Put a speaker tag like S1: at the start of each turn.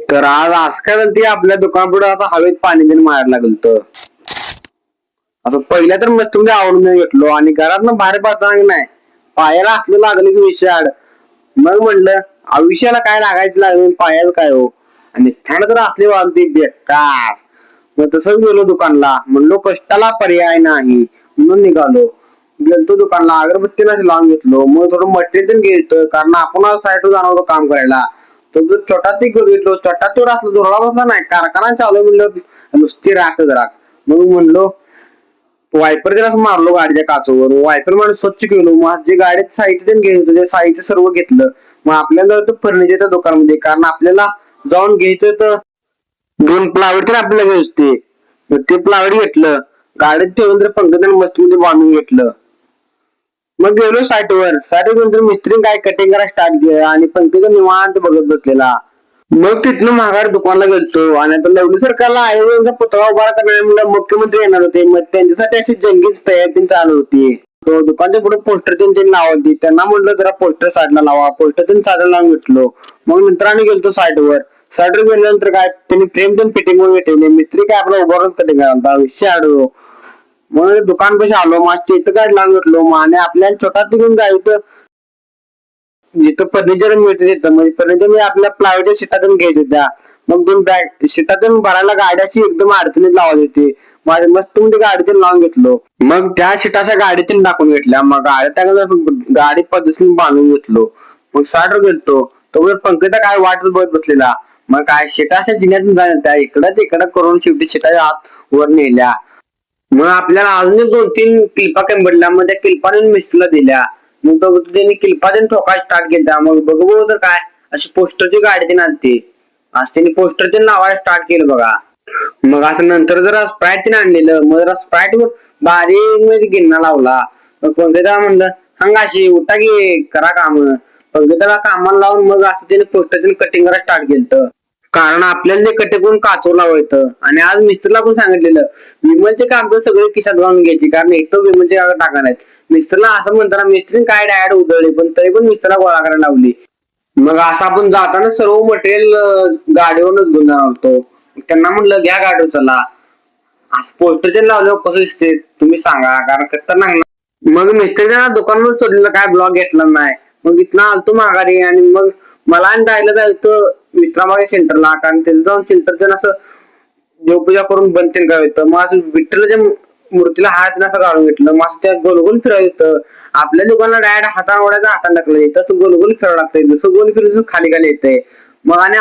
S1: तर आज असं काय झालं, ते आपल्या दुकानापुढे असं हवेत पाणी देऊन मारायला लागलं तर असं पहिल्या तर मस्त म्हणजे आवडून घेतलो आणि घरात बाहेर पडताना नाही पायाला असलं लागलं की विषाड. मग म्हणलं आयुष्याला काय लागायचं लागलं पायाला काय हो. आणि थंड तर असली वाजती बेकार. मग तसंच गेलो दुकानला, म्हणलो कष्टाला पर्याय नाही म्हणून निघालो. गेलतो दुकानला, अगरबत्ती लावून घेतलो. मग थोडं मटेरियल घेतलं कारण आपण साईडवर जाणार होतो काम करायला. तो जो छोटा ती घेतलो, छोटा तो असला जोडला बसला नाही, कारखाना चालू म्हणलं नुसती राख राख. मग म्हणलो वायपर दिला मारलो गाडीच्या काचवर, वायपर मध्ये स्वच्छ केलो. मग जे गाडीत साहित्य घ्यायचं ते साहित्य सर्व घेतलं. मग आपल्याला फर्निचरच्या दुकानामध्ये, कारण आपल्याला जाऊन घ्यायचं तर 2 प्लायवूड तर आपल्याला घ्यायचे. मग ते प्लायवूड घेतलं, गाडीत ठेवून तर पंकजाने मस्त मध्ये बांधून घेतलं. मग गेलो साईटवर गेलो तर मिस्त्री काय कटिंग करायला स्टार्ट केलं आणि पंकजा निवांत बघत बसलेला. मग तिथनं माघार दुकानला गेलतो आणि आता लवली सरकारला आयोजनाचा पुतळा उभा करण्यामुळे मुख्यमंत्री येणार होते. मग त्यांच्यासाठी अशी जंगीच तयारी चालू होती. तो दुकानच्या पुढे पोस्टर त्यांनी लावली. त्यांना म्हटलं जरा पोस्टर साईडला लावा, पोस्टर त्यांनी साईडला लावून घेतलो. मग नंतर आम्ही गेलतो साईडवर गेल्यानंतर काय त्यांनी फ्रेम पण फिटिंग करून घेतलेली. मिस्त्री काय आपला उभारून कटिंग करायला विषय आडलो. मग दुकान पैसे आलो, माझ चित्र काढ लावून घेतलो. मग आणि आपल्याला छोटा तिकडून जायचं जिथं फर्निचर मिळतं तिथं, म्हणजे फर्निचर मी आपल्या प्लायवूडच्या शिटातून घ्यायच्या होत्या. मग 2 बॅग शिटातून भरायला गाड्याची एकदम अडचणीत लावत होती. माझ्या मस्त मध्ये गाडीतून लावून घेतलो. मग त्या शिटाच्या गाडीतून टाकून घेतल्या. मग गाडी पद्धतीने बांधून घेतलो. मग साठवर गेलतो, तो पंकजा काय वाटत बघत बसलेला. मग काय शिटाच्या जिन्यातून जाण्या इकडं तिकडं करून शेवटी शिटाच्या आत वर नेल्या. मग आपल्याला अजून 2-3 क्लिपा कंबडल्या. मग त्या क्लिपाने मिस्त्रीला दिल्या. मग त्यांनी क्लिपा देऊन ठोकायला स्टार्ट केला. मग बघू तर काय अशी पोस्टरची गाडी त्यांनी आणते, असं त्यांनी पोस्टर ते लावायला स्टार्ट केलं बघा. मग असं नंतर जरा स्प्राईट तिने आणलेलं. मग जरा स्प्राईट वर बारीक मध्ये गिरणा लावला. मग पंकजा म्हणलं हंगाशी उठा गे करा काम. पंकजाला कामाला लावून मग असं त्याने पोस्टर तिने कटिंग करायला स्टार्ट केलं. कारण आपल्याला ते कटे करून काचवर लावायचं. आणि आज मिस्त्रीला पण सांगितलेलं विमलचे कागद सगळे खिशात घालून घ्यायचे, कारण एक तर विमलचे कागद टाकणार आहेत. मिस्त्रीला असं म्हणताना मिस्त्रीने काय डायरेक्ट उधळले, पण तरी पण मिस्त्रीला गोळा करायला लावली. मग असं आपण जाताना सर्व मटेरियल गाडीवरूनच घेऊन जाणार होतो. त्यांना म्हटलं घ्या गाडीवर चला. असं पोस्टर ते लावल्यावर कसं दिसते तुम्ही सांगा, कारण खतरनाक ना. मग मिस्त्रीच्या दुकानावर सोडलेलं काय ब्लॉग घेतला नाही. मग इथनं आलतो माघारी आणि मग मला आणि राहिलं जायचं विश्रामागे सेंटरला, कारण तिथे जाऊन सेंटरचं असं देवपूजा करून बनते करायचं. मग असं विठ्ठलाच्या मूर्तीला हात असं काढून घेतलं. मग असं त्या गोलगोल फिरायचं. आपल्या दुकानाला डायरेक्ट हाताने ओढायचं, हाताने टाकलं तसं गोलगोल फिरावं लागतंय. जसं गोल फिरलं खाली खाली येतंय. मग आणि